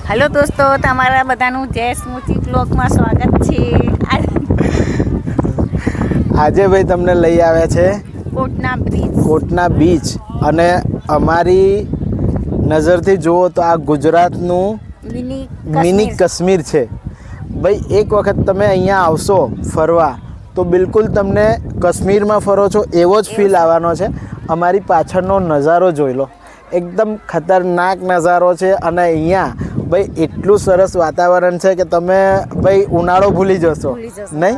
Hello दोस्तों, તમારા બધાનું જય સ્મૃતિ બ્લોગમાં સ્વાગત છે। આજે ભાઈ તમને લઈ આવ્યા છે કોટના બીચ અને અમારી નજરથી જુઓ તો આ ગુજરાતનું મિની કાશ્મીર છે ભાઈ। એક વખત તમે અહીંયા આવશો ફરવા તો બિલકુલ તમને કાશ્મીરમાં ફરો છો એવો જ ફીલ આવવાનો છે। અમારી પાછળનો નજારો જોઈ લો, એકદમ ખતરનાક નજારો છે અને અહીંયા ભાઈ એટલું સરસ વાતાવરણ છે કે તમે ભાઈ ઉનાળો ભૂલી જશો નહીં।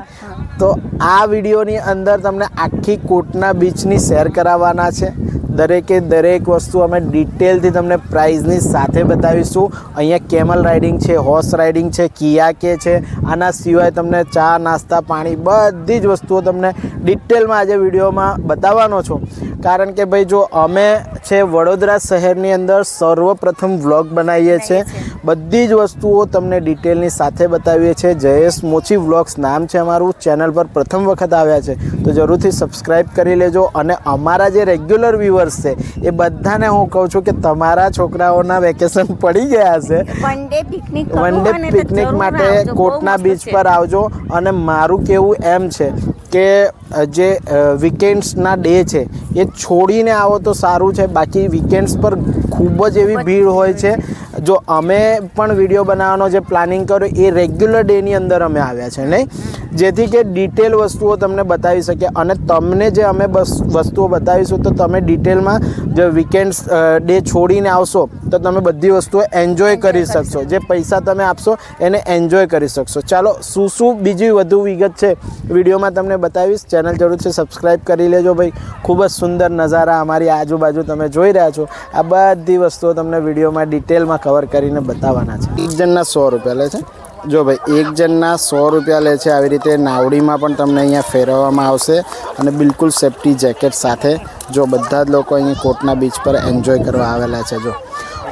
તો આ વિડીયોની અંદર તમને આખી કોટના બીચની શેર કરાવવાના છે। દરેકે દરેક વસ્તુ અમે ડિટેલથી તમને પ્રાઇઝની સાથે બતાવીશું। અહીંયા કેમલ રાઇડિંગ છે, હોર્સ રાઇડિંગ છે, કિયાકે છે, આના સિવાય તમને ચા નાસ્તા પાણી બધી જ વસ્તુઓ તમને ડિટેલમાં આજે વિડીયોમાં બતાવવાનો છું। કારણ કે ભાઈ જો અમે છે વડોદરા શહેરની અંદર સર્વપ્રથમ વ્લોગ બનાવીએ છીએ, બધી જ વસ્તુઓ તમને ડિટેલની સાથે બતાવીએ છીએ। જયેશ મોચી વ્લોગ્સ નામ છે અમારું, ચેનલ પર પ્રથમ વખત આવ્યા છે તો જરૂરથી સબસ્ક્રાઈબ કરી લેજો। અને અમારા જે રેગ્યુલર વ્યુઅર્સ છે એ બધાને હું કહું છું કે તમારા છોકરાઓના વેકેશન પડી ગયા છે, વન ડે પિકનિક માટે કોટના બીચ પર આવજો। અને મારું કહેવું એમ છે કે જે વીકેન્ડ્સના ડે છે એ છોડીને આવો તો સારું છે, બાકી વીકેન્ડ્સ પર ખૂબ જ એવી ભીડ હોય છે। જો અમે પણ વિડીયો બનાવવાનો જે પ્લાનિંગ કર્યો એ રેગ્યુલર ડેની અંદર અમે આવ્યા છે નહીં, જેથી કે ડિટેલ વસ્તુઓ તમને બતાવી શકીએ। અને તમને જે અમે વસ્તુઓ બતાવીશું તો તમે ડિટેલમાં જે વીકેન્ડ્સ ડે છોડીને આવશો તો તમે બધી વસ્તુઓ એન્જોય કરી શકશો, જે પૈસા તમે આપશો એને એન્જોય કરી શકશો। ચાલો શું બીજી વધુ વિગત છે વિડીયોમાં તમને બતાવીશ, ચેનલ જરૂરથી સબસ્ક્રાઈબ કરી લેજો ભાઈ। ખૂબ જ સુંદર નજારા અમારી આજુબાજુ તમે જોઈ રહ્યા છો, આ બધી વસ્તુઓ તમને વિડીયોમાં ડિટેલમાં કવર કરીને બતાવવાના છે। એક જણના 100 રૂપિયા લે છે, જો ભાઈ એક જણના 100 રૂપિયા લે છે। આવી રીતે નાવડીમાં પણ તમને અહીંયા ફેરવવામાં આવશે અને બિલકુલ સેફ્ટી જેકેટ સાથે। જો બધા જ લોકો અહીંયા કોટના બીચ પર એન્જોય કરવા આવેલા છે। જો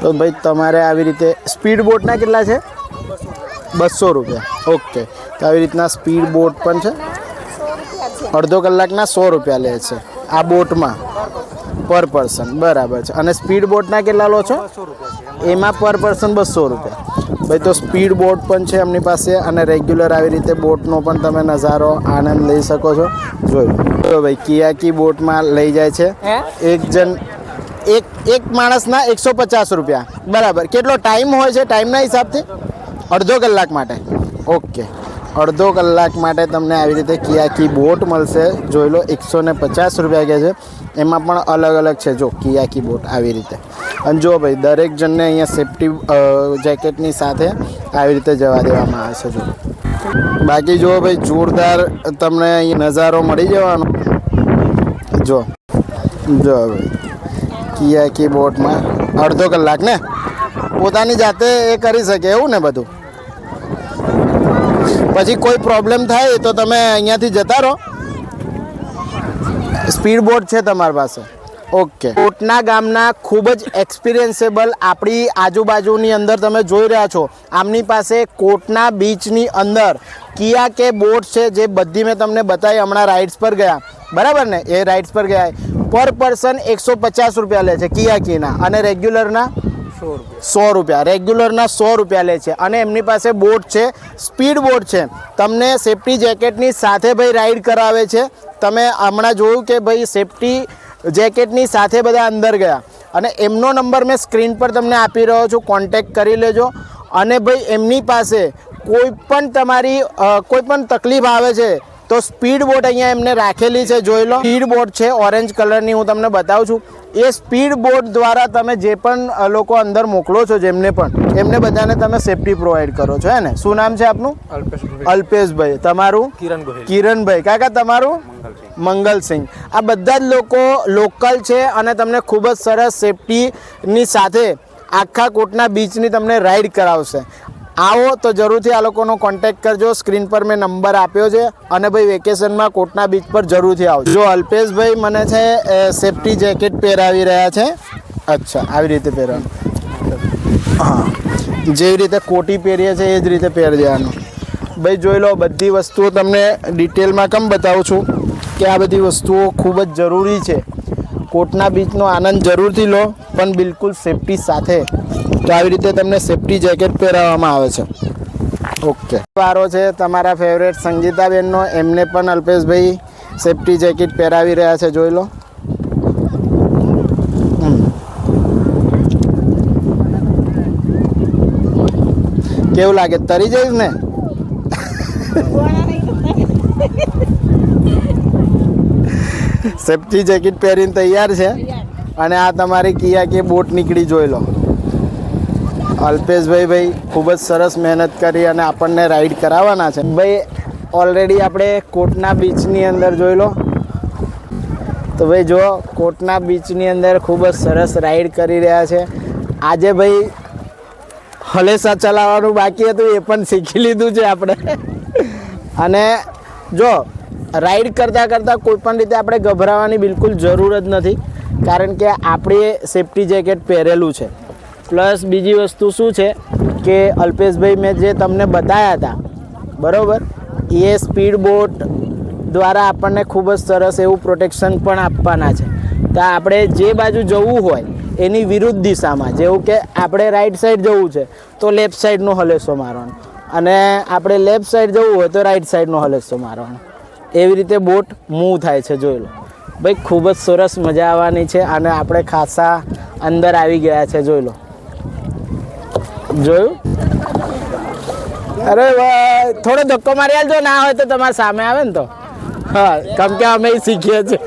તો ભાઈ તમારે આવી રીતે સ્પીડ બોટના કેટલા છે? 200 રૂપિયા, ઓકે। તો આવી રીતના સ્પીડ બોટ પણ છે, અડધો કલાકના 100 રૂપિયા લે છે આ બોટમાં પર પર્સન, બરાબર છે। અને સ્પીડ બોટના કેટલા લો છો? એમાં પર પર્સન 200 રૂપિયા ભાઈ। તો સ્પીડ બોટ પણ છે એમની પાસે અને રેગ્યુલર આવી રીતે બોટનો પણ તમે નજારો આનંદ લઈ શકો છો। જોયું તો ભાઈ કિયાકી બોટમાં લઈ જાય છે એક જણ, એક માણસના 150 રૂપિયા, બરાબર। કેટલો ટાઈમ હોય છે? ટાઈમના હિસાબથી અડધો કલાક માટે, ઓકે। અડધો કલાક માટે તમને આવી રીતે કિયાકી બોટ મળશે। જોઈ લો 150 રૂપિયા કહે છે, એમાં પણ અલગ અલગ છે। જો કિયાકી બોટ આવી રીતે, અને જો ભાઈ દરેક જણને અહીંયા સેફ્ટી જેકેટની સાથે આવી રીતે જવા દેવામાં આવે છે। જો બાકી જો ભાઈ જોરદાર તમને અહીં નજારો મળી જવાનો। જો ભાઈ કિયાકી બોટમાં અડધો કલાક ને પોતાની જાતે એ કરી શકે એવું ને બધું। પછી કોઈ પ્રોબ્લેમ થાય તો તમે અહીંયાથી જતા રહો, સ્પીડ બોટ છે તમારી પાસે, ઓકે। કોટના ગામના ખૂબ જ એક્સપિરિયન્સેબલ આપણી આજુબાજુની અંદર તમે જોઈ રહ્યા છો, આમની પાસે કોટના બીચની અંદર કિયાકે બોટ છે, જે બધી મેં તમને બતાવી। હમણાં રાઇડ્સ પર ગયા, બરાબર ને, એ રાઇડ્સ પર ગયા પર પર્સન 150 રૂપિયા લે છે કિયાકીના, અને રેગ્યુલરના 100 રૂપિયા, રેગ્યુલરના 100 રૂપિયા લે છે। અને એમની પાસે બોટ છે, સ્પીડ બોટ છે, તમને સેફ્ટી જેકેટની સાથે ભાઈ રાઈડ કરાવે છે। તમે હમણાં જોયું કે ભાઈ સેફ્ટી જેકેટની સાથે બધા અંદર ગયા, અને એમનો નંબર મેં સ્ક્રીન પર તમને આપી રહ્યો છું, કોન્ટેક્ટ કરી લેજો। અને ભાઈ એમની પાસે કોઈ પણ તમારી કોઈ પણ તકલીફ આવે છે તો સ્પીડ બોટ અહીંયા એમને રાખેલી છે। જોઈ લો સ્પીડ બોટ છે, ઓરેન્જ કલરની હું તમને બતાવું છું। એ સ્પીડ બોટ દ્વારા તમે જે પણ લોકો અંદર મોકલો છો, જેમને પણ, એમને બધાને તમે સેફ્ટી પ્રોવાઈડ કરો છો, હે ને? શું નામ છે આપનું? અલ્પેશભાઈ। તમારું? કિરણભાઈ। કાકા તમારું? મંગલસિંહ। આ બધા જ લોકો લોકલ છે અને તમને ખૂબ જ સરસ સેફ્ટીની સાથે આખા કોટના બીચની તમને રાઈડ કરાવશે। આવો તો જરૂરથી આ લોકોનો કોન્ટેક્ટ કરજો, સ્ક્રીન પર મેં નંબર આપ્યો છે। અને ભાઈ વેકેશનમાં કોટના બીચ પર જરૂરથી આવજો। જો અલ્પેશભાઈ મને છે સેફ્ટી જેકેટ પહેરાવી રહ્યા છે, અચ્છા આવી રીતે પહેરવાનું, હા, જેવી રીતે કોટી પહેરીએ છે એ જ રીતે પહેરી દેવાનું ભાઈ। જોઈ લો બધી વસ્તુઓ તમને ડિટેલમાં કેમ બતાવું છું કે આ બધી વસ્તુઓ ખૂબ જ જરૂરી છે। કોટના બીચનો આનંદ જરૂરથી લો, પણ બિલકુલ સેફ્ટી સાથે। તો આવી રીતે તમને સેફટી જેકેટ પહેરાવવામાં આવે છે. ઓકે, વારો છે તમારા ફેવરેટ સંગીતાબેનનો. એમને પણ અલ્પેશભાઈ સેફટી જેકેટ પહેરાવી રહ્યા છે, જોઈ લો. કેવું લાગે? તરી જઈશ ને? સેફટી જેકેટ પહેરીને તૈયાર છે. અને આ તમારી કિયા કે બોટ નીકળી, જોઈ લો. અલ્પેશભાઈ ખૂબ જ સરસ મહેનત કરી અને આપણને રાઈડ કરાવવાના છે. ભાઈ ઓલરેડી આપણે કોટના બીચની અંદર જોઈ લો. તો ભાઈ જો કોટના બીચની અંદર ખૂબ જ સરસ રાઈડ કરી રહ્યા છે. આજે ભાઈ હલેસા ચલાવવાનું બાકી હતું, એ પણ શીખી લીધું છે આપણે. અને જો રાઈડ કરતાં કરતાં કોઈ પણ રીતે આપણે ગભરાવાની બિલકુલ જરૂર જ નથી, કારણ કે આપણે સેફટી જેકેટ પહેરેલું છે. પ્લસ બીજી વસ્તુ શું છે કે અલ્પેશભાઈ મેં જે તમને બતાવ્યા હતા બરાબર, એ સ્પીડ બોટ દ્વારા આપણને ખૂબ જ સરસ એવું પ્રોટેક્શન પણ આપવાના છે. તો આપણે જે બાજુ જવું હોય એની વિરુદ્ધ દિશામાં, જેવું કે આપણે રાઈટ સાઈડ જવું છે તો લેફ્ટ સાઈડનો હલેસો મારવાનો, અને આપણે લેફ્ટ સાઈડ જવું હોય તો રાઈટ સાઈડનો હલેસો મારવાનો. એવી રીતે બોટ મૂવ થાય છે, જોઈ લો. ભાઈ ખૂબ જ સરસ મજા આવવાની છે. અને આપણે ખાસા અંદર આવી ગયા છે, જોઈ લો. જોયું? અરે ભાઈ થોડો ધક્કો મારી આલજો, ના હોય તો તમારા સામે આવે ને તો. હા, કેમ કે અમે શીખીએ છીએ.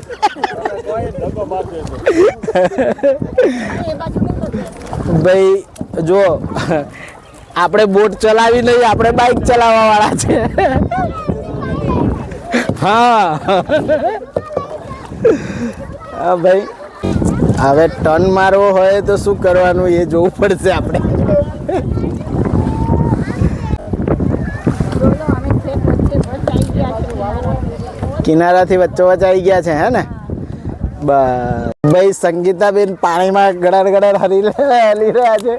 ભાઈ જો આપણે બોટ ચલાવી નહીં, આપણે બાઇક ચલાવવા વાળા છે. હા ભાઈ, હવે ટર્ન મારવો હોય તો શું કરવાનું એ જોવું પડશે આપણે. કિનારાથી વચ્ચોવચ આવી ગયા છે, હે ને? બસ ભાઈ, સંગીતાબેન પાણીમાં ગળાડ ગળાડ હલી રહ્યા છે.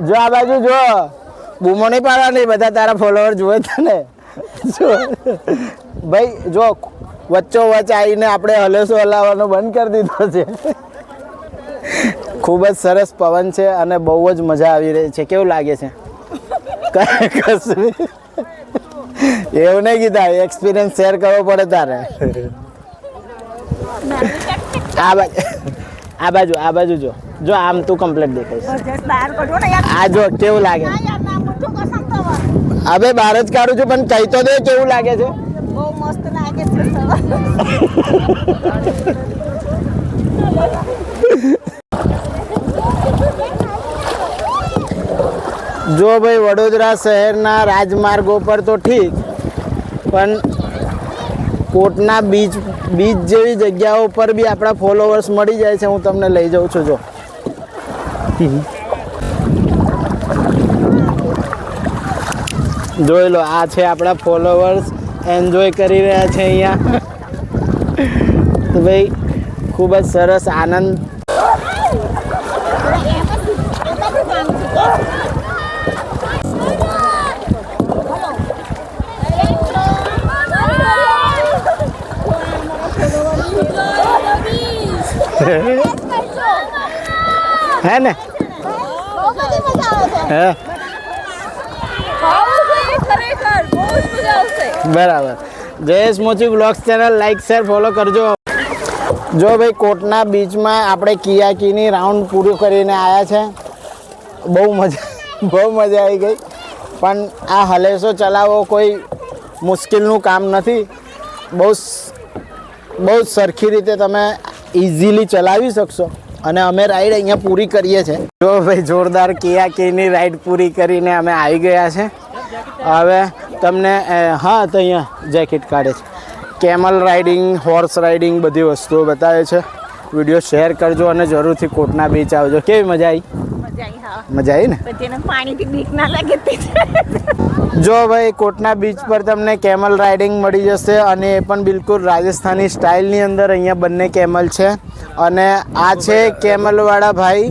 જો આ બાજુ જો, બૂમો નહીં પાડવાની, બધા તારા ફોલોવર જુએ તને. ભાઈ જો વચ્ચોવચ આવીને આપણે હલેસો હલાવવાનો બંધ કરી દીધો છે. ખૂબ જ સરસ પવન છે અને બહુ જ મજા આવી રહી છે. કેવું લાગે છે? એવું નહીં કીધા, એક્સપિરિયન્સ શેર કરવો પડે તારે. આ બાજુ જો, જો આમ તું કમ્પ્લીટ દેખાય. આ જો કેવું લાગે? હવે બહાર જ કાઢું છું, પણ કહી તો દે કેવું લાગે છે? બહુ મસ્ત લાગે છે. જો ભાઈ વડોદરા શહેરના રાજમાર્ગો પર તો ઠીક, પણ કોટના બીચ જેવી જગ્યાઓ પર બી આપણા ફોલોવર્સ મળી જાય છે. હું તમને લઈ જાઉં છું. જો જોઈ લો, આ છે આપણા ફોલોવર્સ, એન્જોય કરી રહ્યા છે અહીંયા. તો ભાઈ ખૂબ જ સરસ આનંદ. હે ને? બરાબર. Jayesh Mochi vlogs channel like share follow કરજો. જો ભાઈ કોટના બીચમાં આપણે કિયાકીની રાઉન્ડ પૂરું કરીને આવ્યા છે. બહુ મજા આવી ગઈ. પણ આ હલેસો ચલાવવો કોઈ મુશ્કેલનું કામ નથી. બહુ સરખી રીતે તમે ઇઝીલી ચલાવી શકશો. અને અમે રાઈડ અહીંયા પૂરી કરીએ છીએ. જો ભાઈ જોરદાર કિયાકીની રાઈડ પૂરી કરીને અમે આવી ગયા છે. હવે તમને હા તો અહીંયા જેકેટ કાઢે છે. કેમલ રાઇડિંગ, હોર્સ રાઇડિંગ બધી વસ્તુઓ બતાવે છે. વિડીયો શેર કરજો અને જરૂરથી કોટના બીચ આવજો. કેવી મજા આવી? મજા આવી ને? પાણીથી બીક ના લાગે. જો ભાઈ કોટના બીચ પર તમને કેમલ રાઇડિંગ મળી જશે, અને એ પણ બિલકુલ રાજસ્થાની સ્ટાઇલની અંદર. અહીંયા બંને કેમલ છે, અને આ છે કેમલવાળા ભાઈ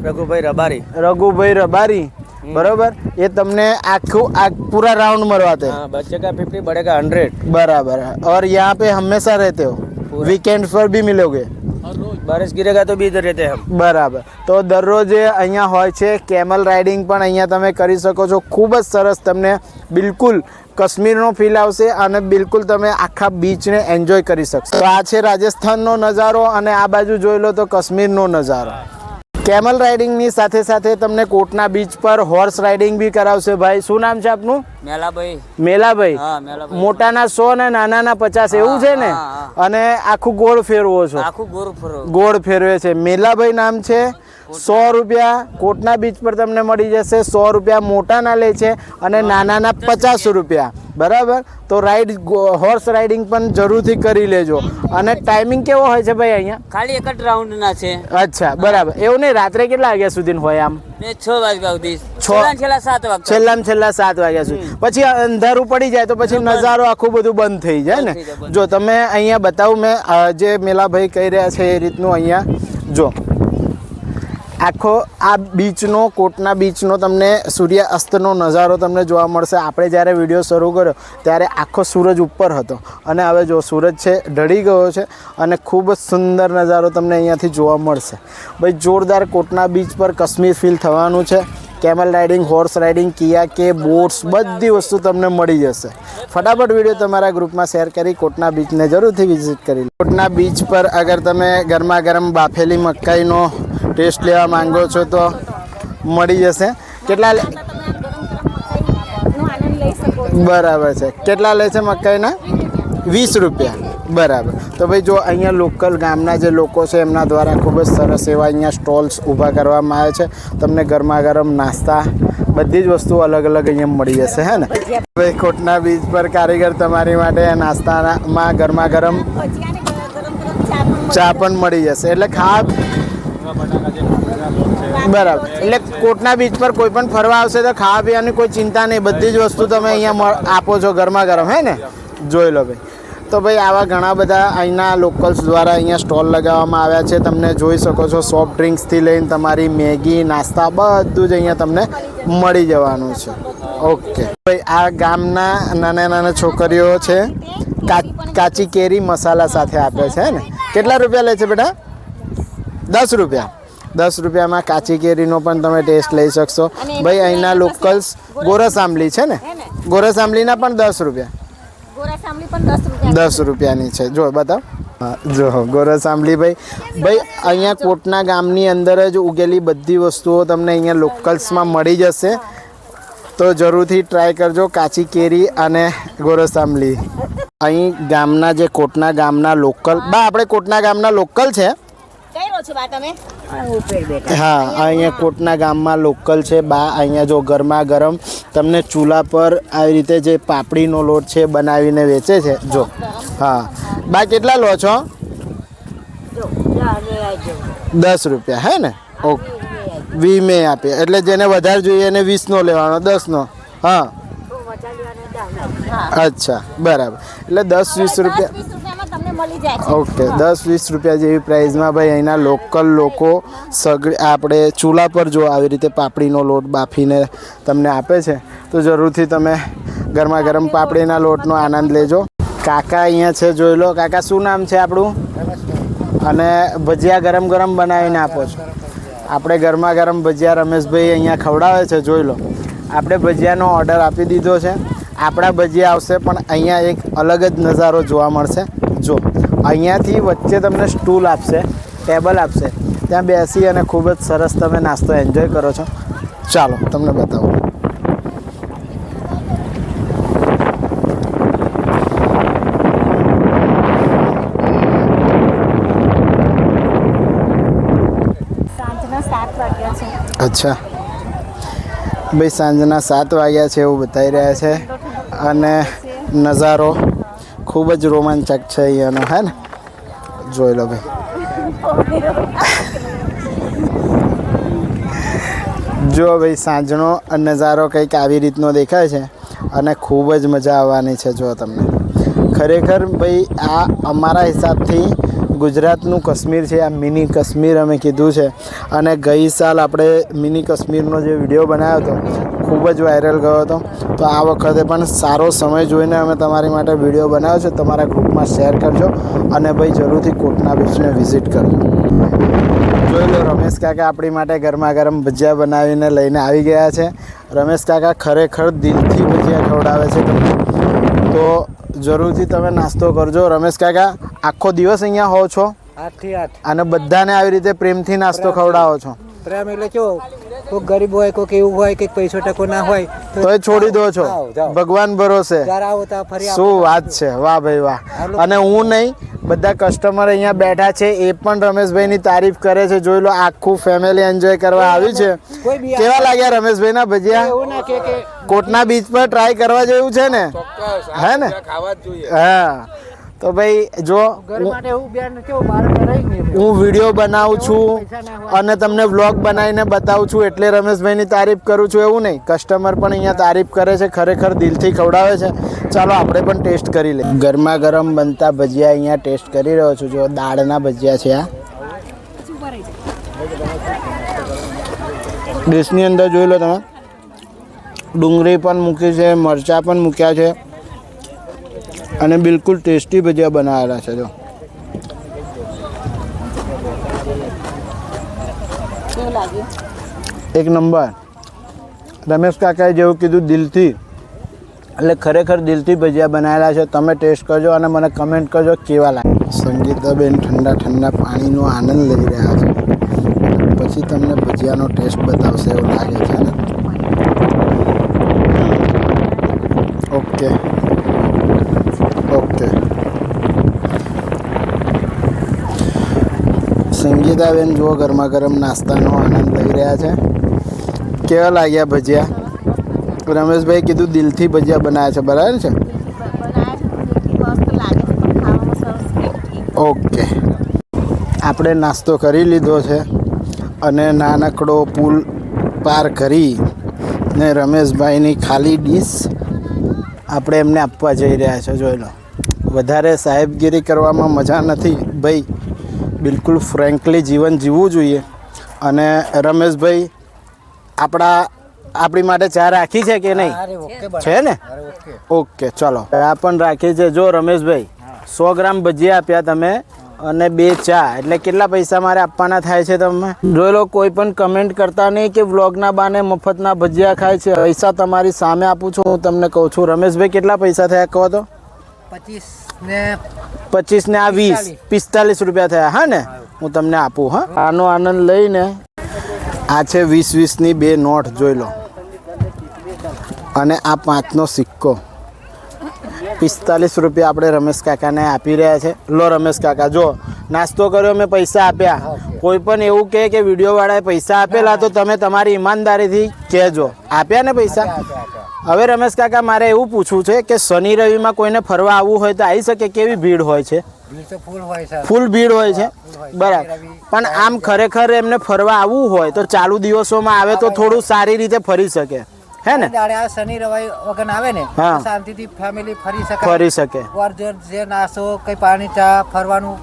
રઘુભાઈ રબારી. बराबर. ये तुमने पूरा राउंड मरवाते हैं? बच्चे का 50, बड़े का 100. बराबर है. और यहाँ पे हमेशा रहते हो? वीकेंड पर भी मिलोगे? बारिश गिरेगा तो भी इधर रहते हैं हम। બરાબર, તો દરરોજ અહીંયા હોય છે કેમલ રાઇડિંગ પણ અહીંયા તમે કરી શકો છો. ખૂબ જ સરસ, તમને બિલકુલ કાશ્મીરનો ફીલ આવશે અને બિલકુલ તમે આખા બીચને એન્જોય કરી શકશો. તો આ છે રાજસ્થાનનો નજારો અને આ બાજુ જોઈ લો તો કાશ્મીરનો નજારો. કેમલ રાઇડિંગની સાથે સાથે તમને કોટના બીચ પર હોર્સ રાઇડિંગ બી કરાવશે. ભાઈ શું નામ છે આપનું? મેલાભાઈ. મેલાભાઈ. હા, મેલાભાઈ. મોટાના 100 ને નાનાના 50 એવું છે ને? અને આખું ગોળ ફેરવો છો? આખું ગોળ ફેરવે છે. મેલાભાઈ નામ છે. 100 રૂપિયા કોટના બીચ પર તમને મળી જશે. 100 રૂપિયા મોટાના લે છે અને નાનાના 50 રૂપિયા. બરાબર, તો હોર્સ રાઇડિંગ પણ જરૂરથી કરી લેજો. અને ટાઈમિંગ કેવો હોય છે ભાઈ અહીંયા? ખાલી એક જ રાઉન્ડ ના છે. અચ્છા, બરાબર. એવું નહીં, રાત્રે કેટલા વાગ્યા સુધી હોય આમ? 6 વાગ્યા સુધી. છેલ્લા 7 વાગ્યા. છેલ્લા 7 વાગ્યા સુધી. પછી અંધારું પડી જાય તો પછી નજારો આખું બધું બંધ થઈ જાય ને. જો તમે અહીંયા બતાવું, મેં જે મેલાભાઈ કહી રહ્યા છે એ રીતનું અહીંયા જો આખો આ બીચનો, કોટના બીચનો તમને સૂર્ય અસ્તનો નજારો તમને જોવા મળશે. આપણે જ્યારે વિડીયો શરૂ કર્યો ત્યારે આખો સૂરજ ઉપર હતો અને હવે જો સૂરજ છે ઢળી ગયો છે અને ખૂબ જ સુંદર નજારો તમને અહીંયાથી જોવા મળશે. ભાઈ જોરદાર કોટના બીચ પર કાશ્મીર ફીલ થવાનું છે. કેમલ રાઇડિંગ, હોર્સ રાઇડિંગ, કિયા કે બોટ્સ, બધી વસ્તુ તમને મળી જશે. ફટાફટ વિડીયો તમારા ગ્રુપમાં શેર કરી કોટના બીચને જરૂરથી વિઝિટ કરી. કોટના બીચ પર અગર તમે ગરમા ગરમ બાફેલી મકાઈનો ટેસ્ટ લેવા માંગો છો તો મળી જશે. કેટલા બરાબર છે? કેટલા લે છે મકાઈના? 20 રૂપિયા. બરાબર, તો ભાઈ જો અહીંયા લોકલ ગામના જે લોકો છે એમના દ્વારા ખૂબ જ સરસ એવા અહીંયા સ્ટોલ્સ ઊભા કરવામાં આવે છે. તમને ગરમા ગરમ નાસ્તા, બધી જ વસ્તુઓ અલગ અલગ અહીંયા મળી જશે. હે ને ભાઈ, કોટના બીચ પર કારીગર તમારી માટે નાસ્તામાં ગરમા ગરમ ચા પણ મળી જશે. એટલે બરાબર, એટલે કોટના બીચ પર કોઈ પણ ફરવા આવશે તો ખાવા પીવાની કોઈ ચિંતા નહીં, બધી જ વસ્તુ તમે અહીંયા આપો છો ગરમા ગરમ. હે ને, જોઈ લો ભાઈ. તો ભાઈ આવા ઘણા બધા અહીંના લોકલ્સ દ્વારા અહીંયા સ્ટોલ લગાવવામાં આવ્યા છે. તમને જોઈ શકો છો સોફ્ટ ડ્રિંક્સથી લઈને તમારી મેગી, નાસ્તા બધું જ અહીંયા તમને મળી જવાનું છે. ઓકે ભાઈ, આ ગામના નાના નાના છોકરીઓ છે કાચી કેરી મસાલા સાથે આપે છે. ને કેટલા રૂપિયા લે છે બેટા? 10 રૂપિયા. 10 રૂપિયામાં કાચી કેરીનો પણ તમે ટેસ્ટ લઈ શકશો. ભાઈ અહીંના લોકલ્સ ગોરસ આંબલી છે ને, ગોરસ આંબલીના પણ 10 રૂપિયા. 10 રૂપિયાની છે. જો બતાવ. હા જો ગોરસ આંબલી. ભાઈ અહીંયા કોટના ગામની અંદર જ ઉગેલી બધી વસ્તુઓ તમને અહીંયા લોકલ્સમાં મળી જશે. તો જરૂરથી ટ્રાય કરજો કાચી કેરી અને ગોરસ આંબલી. અહીં ગામના જે કોટના ગામના લોકલ આપણે કોટના ગામના લોકલ છે. હા, અહીંયા કોટના ગામમાં લોકલ છે બા. અહીંયા જો ગરમા ગરમ તમને ચૂલા પર આવી રીતે જે પાપડીનો લોટ છે બનાવીને વેચે છે. જો હા બા, કેટલા લો છો? 10 રૂપિયા. હે ને? ઓકે, 20 મેં આપે એટલે જેને વધારે જોઈએ એને 20નો લેવાનો, 10નો. હા અચ્છા, બરાબર. એટલે 10-20 રૂપિયા. ઓકે, 10-20 રૂપિયા જેવી પ્રાઇઝમાં ભાઈ અહીંના લોકલ લોકો આપણે ચૂલા પર જો આવી રીતે પાપડીનો લોટ બાફીને તમને આપે છે. તો જરૂરથી તમે ગરમા ગરમ પાપડીના લોટનો આનંદ લેજો. કાકા અહીંયા છે, જોઈ લો. કાકા શું નામ છે આપણું? અને ભજીયા ગરમ ગરમ બનાવીને આપો છો. આપણે ગરમા ગરમ ભજીયા રમેશભાઈ અહીંયા ખવડાવે છે. જોઈ લો, આપણે ભજીયાનો ઓર્ડર આપી દીધો છે. આપણા ભજીયા આવશે પણ અહીંયા એક અલગ જ નજારો જોવા મળશે. જો અહીંયાથી વચ્ચે તમને સ્ટૂલ આપશે, ટેબલ આપશે, ત્યાં બેસી અને ખૂબ જ સરસ તમે નાસ્તો એન્જોય કરો છો. ચાલો તમને બતાવું. અચ્છા ભાઈ, સાંજના 7 વાગ્યા છે એવું બતાવી રહ્યા છે અને નજારો ખૂબ જ રોમાંચક છે અહીંયાનો. હે ને, જોઈ લો ભાઈ. જો ભાઈ, સાંજનો નજારો કંઈક આવી રીતનો દેખાય છે અને ખૂબ જ મજા આવવાની છે. જો તમને ખરેખર ભાઈ આ અમારા હિસાબથી ગુજરાતનું કાશ્મીર છે, આ મિની કાશ્મીર અમે કીધું છે. અને ગઈ સાલ આપણે મિની કાશ્મીરનો જે વિડીયો બનાવ્યો હતો ખૂબ જ વાયરલ ગયો હતો. તો આ વખતે પણ સારો સમય જોઈને અમે તમારી માટે વિડીયો બનાવ્યો છે. તમારા ગ્રુપમાં શેર કરજો અને ભાઈ જરૂરથી કોટના બીચને વિઝિટ કરજો. જોઈ લો, રમેશ કાકા આપણી માટે ગરમા ગરમ ભજીયા બનાવીને લઈને આવી ગયા છે. રમેશ કાકા ખરેખર દિલથી ભજીયા ખવડાવે છે તમને, તો જરૂરથી તમે નાસ્તો કરજો. રમેશ કાકા આખો દિવસ અહીંયા હો છો 8 થી 8 અને બધાને આવી રીતે પ્રેમથી નાસ્તો ખવડાવો છો? પ્રેમ એટલે કેવો, કોઈ ગરીબ હોય, કોઈ એવું હોય કે પૈસો ટકો ના હોય તો એ છોડી દો છો ભગવાન ભરોસે. શું વાત છે, વાહ ભાઈ વાહ. અને હું નહીં, બધા કસ્ટમર અહીંયા બેઠા છે એ પણ રમેશભાઈની તારીફ કરે છે. જોઈ લો, આખું ફેમિલી એન્જોય કરવા આવ્યું છે. કેવા લાગ્યા રમેશભાઈના ભજીયા? કોટના બીચ પર ટ્રાય કરવા જેવું છે ને, હે ને? હા, તો ભાઈ જો હું વિડીયો બનાવું છું અને તમને વ્લોગ બનાવીને બતાવું છું એટલે રમેશભાઈની તારીફ કરું છું એવું નહીં. કસ્ટમર પણ અહીંયા તારીફ કરે છે, ખરેખર દિલથી ખવડાવે છે. ચાલો આપણે પણ ટેસ્ટ કરી લઈએ. ગરમા ગરમ બનતા ભજીયા અહીંયા ટેસ્ટ કરી રહ્યો છું. જો દાળના ભજીયા છે આ. ડીશની અંદર જોઈ લો તમે, ડુંગળી પણ મૂકી છે, મરચાં પણ મૂક્યા છે અને બિલકુલ ટેસ્ટી ભજીયા બનાવેલા છે. જો એક નંબર. રમેશ કાકાએ જેવું કીધું દિલથી, એટલે ખરેખર દિલથી ભજીયા બનાવેલા છે. તમે ટેસ્ટ કરજો અને મને કમેન્ટ કરજો કેવા લાગે. સંગીતાબેન ઠંડા ઠંડા પાણીનો આનંદ લઈ રહ્યા છે, પછી તમને ભજીયાનો ટેસ્ટ બતાવશે એવું લાગે છે ને? Okay okay. સંગીતાબેન જુઓ ગરમા ગરમ નાસ્તાનો આનંદ લઈ રહ્યા છે. કેવા લાગ્યા ભજીયા? રમેશભાઈ કીધું દિલથી ભજીયા બનાવ્યા છે, બરાબર છે? ઓકે, આપણે નાસ્તો કરી લીધો છે અને નાનકડો પુલ પાર કરી ને રમેશભાઈની ખાલી ડીશ આપણે એમને આપવા જઈ રહ્યા છે. જોઈ લો, વધારે સાહેબગીરી કરવામાં મજા નથી ભાઈ, બિલકુલ ફ્રેન્કલી જીવન જીવવું જોઈએ. અને રમેશભાઈ આપણી માટે ચા રાખી છે કે નહીં? છે ને? ઓકે, ચલો આ પણ રાખી છે. જો રમેશભાઈ 100 ગ્રામ ભજીયા આપ્યા તમે અને 2 ચા, એટલે કેટલા પૈસા મારે આપવાના થાય છે તમે? જોઈ લો, કોઈ પણ કમેન્ટ કરતા નહીં કે વ્લોગના બાને મફતના ભજીયા ખાય છે. પૈસા તમારી સામે આપું છું, હું તમને કહું છું. રમેશભાઈ કેટલા પૈસા થયા કહો તો? 25 ને આ 20, 45 રૂપિયા થયા. હા ને, હું તમને આપું. હા, આનો આનંદ લઈને આ છે 20-20ની 2 નોટ. જોઈ લો, અને આ 5નો સિક્કો. 45 રૂપિયા આપણે રમેશ કાકાને આપી રહ્યા છે. લો રમેશ કાકા, જો નાસ્તો કર્યો, મેં પૈસા આપ્યા. કોઈ પણ એવું કહે કે વિડીયોવાળાએ પૈસા આપેલા તો તમે તમારી ઈમાનદારીથી કહેજો આપ્યા ને પૈસા. હવે રમેશ કાકા, મારે એવું પૂછવું છે કે શનિ રવિમાં કોઈને ફરવા આવવું હોય તો આવી શકે? કેવી ભીડ હોય છે? ફૂલ ભીડ હોય છે, બરાબર. પણ આમ ખરેખર એમને ફરવા આવવું હોય તો ચાલુ દિવસોમાં આવે તો થોડું સારી રીતે ફરી શકે, હે ને? શનિ રવિ વગર આવે ને, શાંતિથી ફેમિલી ફરી શકે. જે નાસ્તો, કઈ પાણી, ચા, ફરવાનું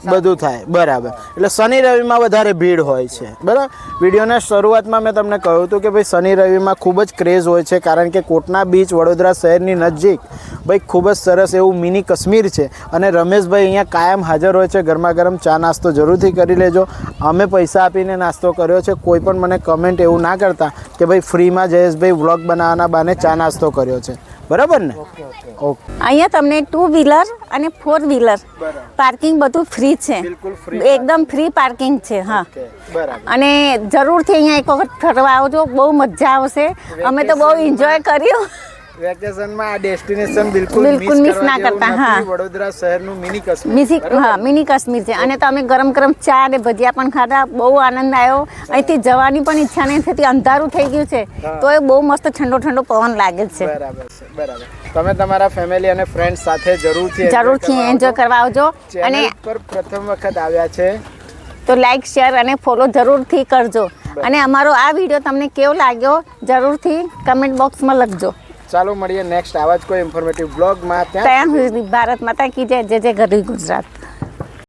બધું થાય, બરાબર. એટલે શનિ રવિમાં વધારે ભીડ હોય છે, બરાબર. વિડીયોના શરૂઆતમાં મેં તમને કહ્યું હતું કે ભાઈ શનિ રવિમાં ખૂબ જ ક્રેઝ હોય છે, કારણ કે કોટના બીચ વડોદરા શહેરની નજીક ભાઈ ખૂબ જ સરસ એવું મિની કાશ્મીર છે. અને રમેશભાઈ અહીંયા કાયમ હાજર હોય છે. ગરમા ગરમ ચા નાસ્તો જરૂરથી કરી લેજો. અમે પૈસા આપીને નાસ્તો કર્યો છે. કોઈ પણ મને કમેન્ટ એવું ના કરતા કે ભાઈ ફ્રીમાં જયેશભાઈ વ્લોગ બનાવવાના બાને ચા નાસ્તો કર્યો છે, બરાબર ને? ઓકે. અહીંયા તમને 2 વ્હીલર અને 4 વ્હીલર પાર્કિંગ બધું ફ્રી છે, એકદમ ફ્રી પાર્કિંગ છે. હા, અને જરૂરથી અહીંયા એક વખત ફરવા આવજો, બહુ મજા આવશે. અમે તો બહુ એન્જોય કર્યું વેકેશનમાં. આ ડેસ્ટિનેશન બિલકુલ મિસ ના કરતા. હા, વડોદરા શહેરનું મિની કાશ્મીર. હા, મિની કાશ્મીર છે. અને તમે ગરમ ગરમ ચા અને ભજીયા પણ ખાધા, બહુ આનંદ આવ્યો. અહીંથી જવાની પણ ઈચ્છા નહીં થતી, અંધારું થઈ ગયું છે તો એ બહુ મસ્ત ઠંડો ઠંડો પવન લાગે છે. બરાબર. તમે તમારા ફેમિલી અને ફ્રેન્ડ સાથે જરૂરથી એન્જોય કરવા આવજો. અને પર પ્રથમ વખત આવ્યા છે તો લાઈક, શેર અને ફોલો જરૂરથી કરજો. અને અમારો આ વિડીયો તમને કેવો લાગ્યો જરૂરથી કમેન્ટ બોક્સમાં લખજો. ચાલો મળીએ નેક્સ્ટ આવા જ કોઈ ઇન્ફોર્મેટિવ બ્લોગમાં. ત્યાં સુધી ભારત માતા કી જય. જય જય ગરવી ગુજરાત.